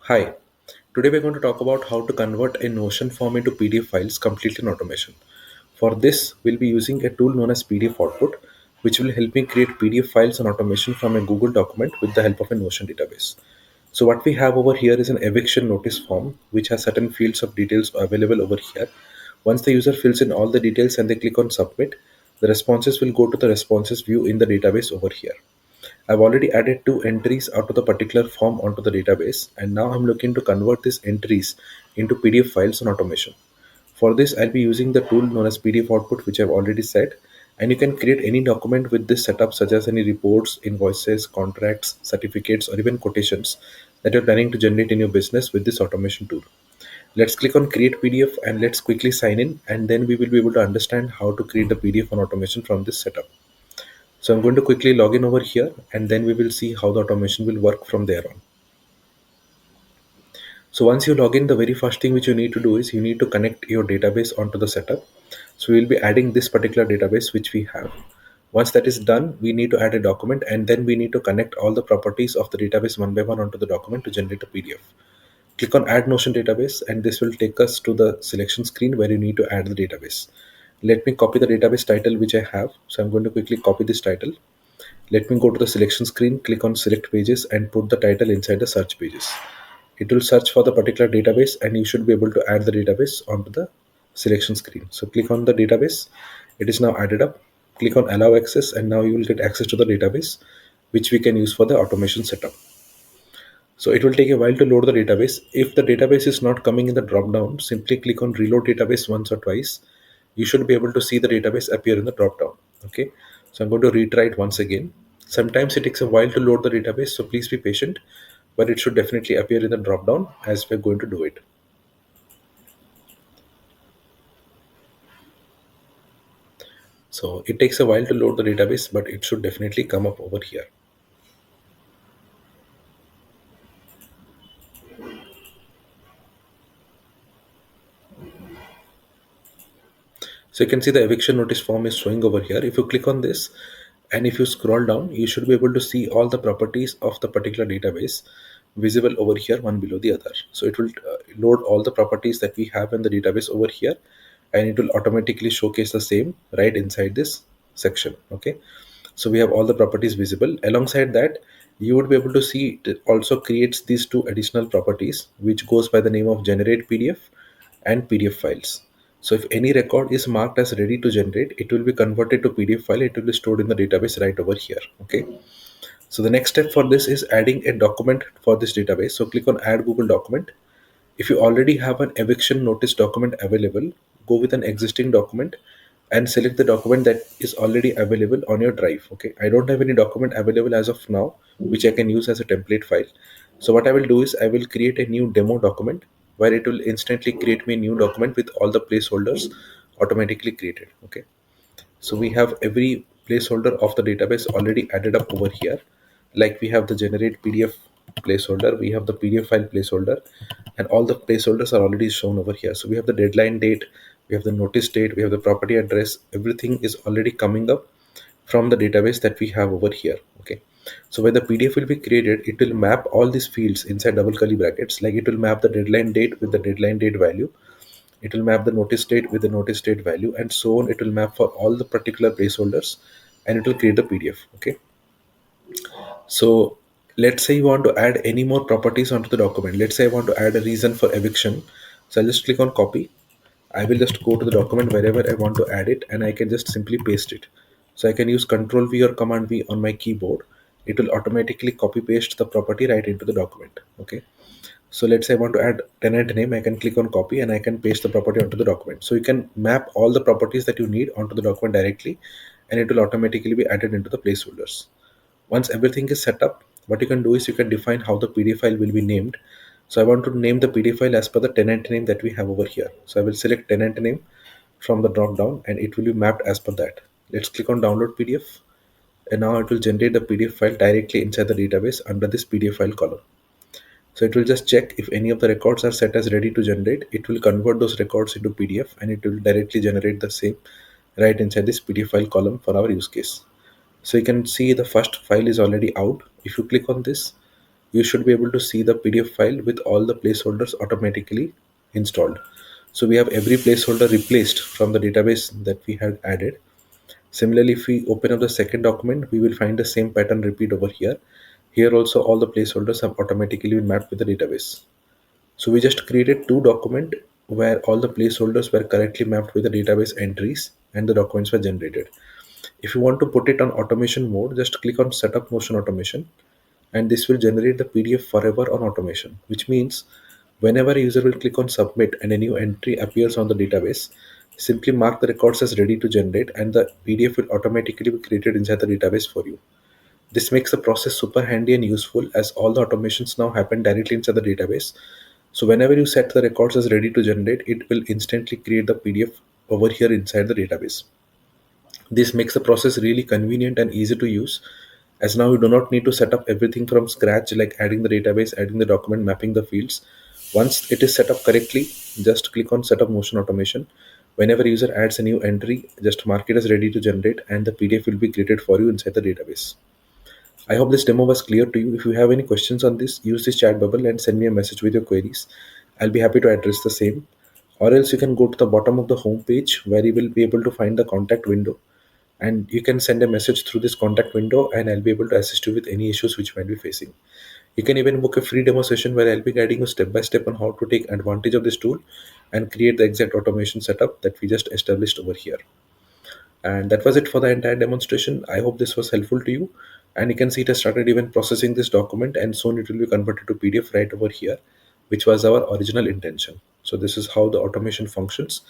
Hi, today we're going to talk about how to convert a Notion form into PDF files completely in automation. For this, we'll be using a tool known as PDF Output, which will help me create PDF files in automation from a Google document with the help of a Notion database. So what we have over here is an eviction notice form, which has certain fields of details available over here. Once the user fills in all the details and they click on submit, the responses will go to the responses view in the database over here. I've already added two entries out of the particular form onto the database, and now I'm looking to convert these entries into PDF files on automation. For this, I'll be using the tool known as PDF Output, which I've already said, and you can create any document with this setup, such as any reports, invoices, contracts, certificates, or even quotations that you're planning to generate in your business with this automation tool. Let's click on Create PDF and let's quickly sign in, and then we will be able to understand how to create the PDF on automation from this setup. So I'm going to quickly log in over here and then we will see how the automation will work from there on. So once you log in, the very first thing which you need to do is you need to connect your database onto the setup. So we'll be adding this particular database which we have. Once that is done, we need to add a document and then we need to connect all the properties of the database one by one onto the document to generate a PDF. Click on Add Notion Database and this will take us to the selection screen where you need to add the database. Let me copy the database title which I have. So I'm going to quickly copy this title. Let me go to the selection screen, click on select pages and put the title inside the search pages. It will search for the particular database and you should be able to add the database onto the selection screen. So click on the database. It is now added up. Click on allow access and now you will get access to the database which we can use for the automation setup. So it will take a while to load the database. If the database is not coming in the drop down, simply click on reload database once or twice. You should be able to see the database appear in the drop down. Okay. So I'm going to retry it once again. Sometimes it takes a while to load the database, so please be patient, but it should definitely appear in the drop down as we're going to do it. So it takes a while to load the database, but it should definitely come up over here. So you can see the eviction notice form is showing over here. If you click on this and if you scroll down, you should be able to see all the properties of the particular database visible over here, one below the other. So it will load all the properties that we have in the database over here and it will automatically showcase the same right inside this section. Okay. So we have all the properties visible. Alongside that, you would be able to see it also creates these two additional properties, which goes by the name of generate PDF and PDF files. So if any record is marked as ready to generate, it will be converted to PDF file. It will be stored in the database right over here. Okay. So the next step for this is adding a document for this database. So click on add Google document. If you already have an eviction notice document available, go with an existing document and select the document that is already available on your drive. Okay. I don't have any document available as of now, which I can use as a template file. So what I will do is I will create a new demo document where it will instantly create me a new document with all the placeholders automatically created. Okay. So we have every placeholder of the database already added up over here. Like we have the generate PDF placeholder, we have the PDF file placeholder, and all the placeholders are already shown over here. So we have the deadline date, we have the notice date, we have the property address, everything is already coming up from the database that we have over here. Okay. So when the PDF will be created, it will map all these fields inside double curly brackets. Like it will map the deadline date with the deadline date value, it will map the notice date with the notice date value, and so on. It will map for all the particular placeholders and it will create the PDF. Okay. So let's say you want to add any more properties onto the document. Let's say I want to add a reason for eviction. So I'll just click on copy. I will just go to the document wherever I want to add it and I can just simply paste it. So I can use Control V or Command V on my keyboard. It will automatically copy paste the property right into the document. Okay. So let's say I want to add tenant name, I can click on copy and I can paste the property onto the document. So you can map all the properties that you need onto the document directly and it will automatically be added into the placeholders. Once everything is set up, what you can do is you can define how the PDF file will be named. So I want to name the PDF file as per the tenant name that we have over here. So I will select tenant name from the drop down and it will be mapped as per that. Let's click on download PDF and now it will generate the PDF file directly inside the database under this PDF file column. So it will just check if any of the records are set as ready to generate. It will convert those records into PDF and it will directly generate the same right inside this PDF file column for our use case. So you can see the first file is already out. If you click on this, you should be able to see the PDF file with all the placeholders automatically installed. So we have every placeholder replaced from the database that we had added. Similarly, if we open up the second document, we will find the same pattern repeat over here. Here also all the placeholders have automatically been mapped with the database. So we just created two documents where all the placeholders were correctly mapped with the database entries and the documents were generated. If you want to put it on automation mode, just click on setup motion automation, and this will generate the PDF forever on automation, which means whenever a user will click on submit and a new entry appears on the database, simply mark the records as ready to generate and the PDF will automatically be created inside the database for you. This makes the process super handy and useful as all the automations now happen directly inside the database. So whenever you set the records as ready to generate, it will instantly create the PDF over here inside the database. This makes the process really convenient and easy to use, as now you do not need to set up everything from scratch like adding the database, adding the document, mapping the fields. Once it is set up correctly, just click on setup motion automation. Whenever user adds a new entry, just mark it as ready to generate and the PDF will be created for you inside the database. I hope this demo was clear to you. If you have any questions on this, use this chat bubble and send me a message with your queries. I'll be happy to address the same. Or else you can go to the bottom of the home page where you will be able to find the contact window, and you can send a message through this contact window and I'll be able to assist you with any issues which you might be facing. You can even book a free demo session where I'll be guiding you step by step on how to take advantage of this tool and create the exact automation setup that we just established over here. And that was it for the entire demonstration. I hope this was helpful to you. And you can see it has started even processing this document, and soon it will be converted to PDF right over here, which was our original intention. So this is how the automation functions.